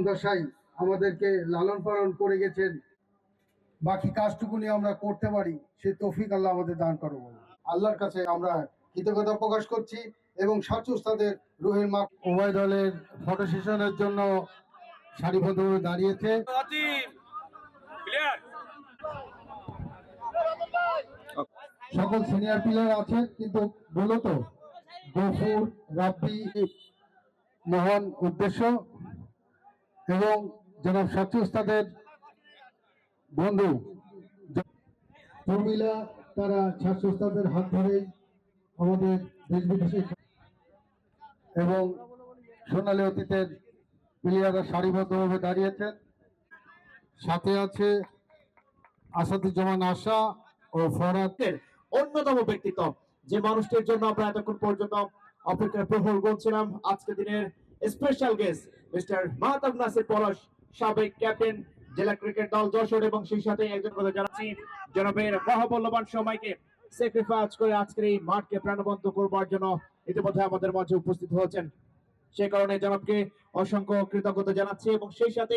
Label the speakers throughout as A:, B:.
A: দশাই আমাদেরকে লালন পালন করে গেছেন, বাকি কাজটুকুনি আমরা করতে পারি সে তৌফিক আল্লাহ আমাদের দান করো। আল্লাহর কাছে আমরা কৃতজ্ঞতা প্রকাশ করছি এবং সাচু উস্তাদের রুহের মা উভয় দলের ফটো সেশনের জন্য সারিবদ্ধভাবে দাঁড়িয়েছে। সকল সিনিয়র প্লেয়ার আছেন, কিন্তু মূলত গফুর, রাব্বি, মোহন উদ্দেশ্য এবং জনাব সাচু উস্তাদের বন্ধু প্রমিলা, তারা সাচু উস্তাদের হাত ধরেই আমাদের দেশ বিদেশে এবং সোনালী অতীতের প্লেয়াররা সারিবদ্ধভাবে দাঁড়িয়েছেন। সাথে আছে আসাদুজ্জামান আশা ও ফরহাদের
B: অন্যতম ব্যক্তিত্ব, যে মানুষটির জন্য আমরা এতক্ষণ পর্যন্ত অপেক্ষার প্রহর গুনছিলাম। আজকে দিনের special guest mister Mahtab Nasir Palash, সাবেক ক্যাপ্টেন জেলা ক্রিকেট দল যশোর, এবং সেই সাথে একজন কথা জানাচ্ছি জনাবের মহামূল্যবান সময়কে স্যাক্রিফাইস করে আজকের এই মাঠকে প্রাণবন্ত করবার জন্য ইতিমধ্যে আমাদের মাঝে উপস্থিত হয়েছেন। সে কারণে জনাবকে অসংখ্য কৃতজ্ঞতা জানাচ্ছি, এবং সেই সাথে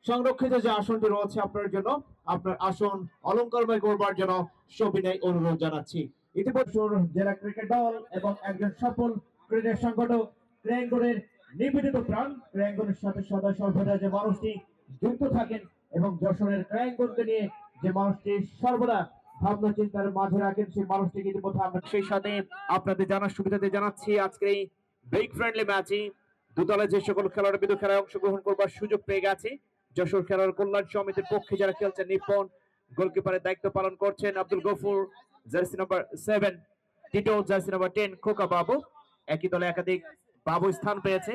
B: সংরক্ষিত যে আসনটি রয়েছে আপনার জন্য, আপনার আসন অলংকারময় করবার জন্য সবিনয় অনুরোধ জানাচ্ছি। ইতিমধ্যে জেলা ক্রিকেট দল এবং একজন সফল ক্রিকেট সংগঠক, ক্রায়াঙ্গনের নিবেদিত প্রাণ, ক্রায়াঙ্গনের সাথে সদা সর্বদা যে মানুষটি যুক্ত থাকেন এবং যশোরের ক্রায়াঙ্গনকে নিয়ে যে মানুষটি সর্বদা ভাবনা চিন্তার মাঝে রাখেন, সেই মানুষটিকে ইতিমধ্যে আমরা সেই সাথে আপনাদের জানার সুবিধাতে জানাচ্ছি আজকের এই বিগ ফ্রেন্ডলি ম্যাচে দু দলে যে সকল খেলোয়াড় বিদ্যুৎ খেলায় অংশগ্রহণ করবার সুযোগ পেয়ে গেছে। যশোর খেলোয়াড় কল্যাণ সমিতির পক্ষে যারা খেলছেন নিপন, গোলকিপারের দায়িত্ব পালন করছেন Abdul Gafur, jersey number 7 Tito, jersey number 10 খোকা বাবু। একই দলে একাধিক বাবু স্থান পেয়েছে।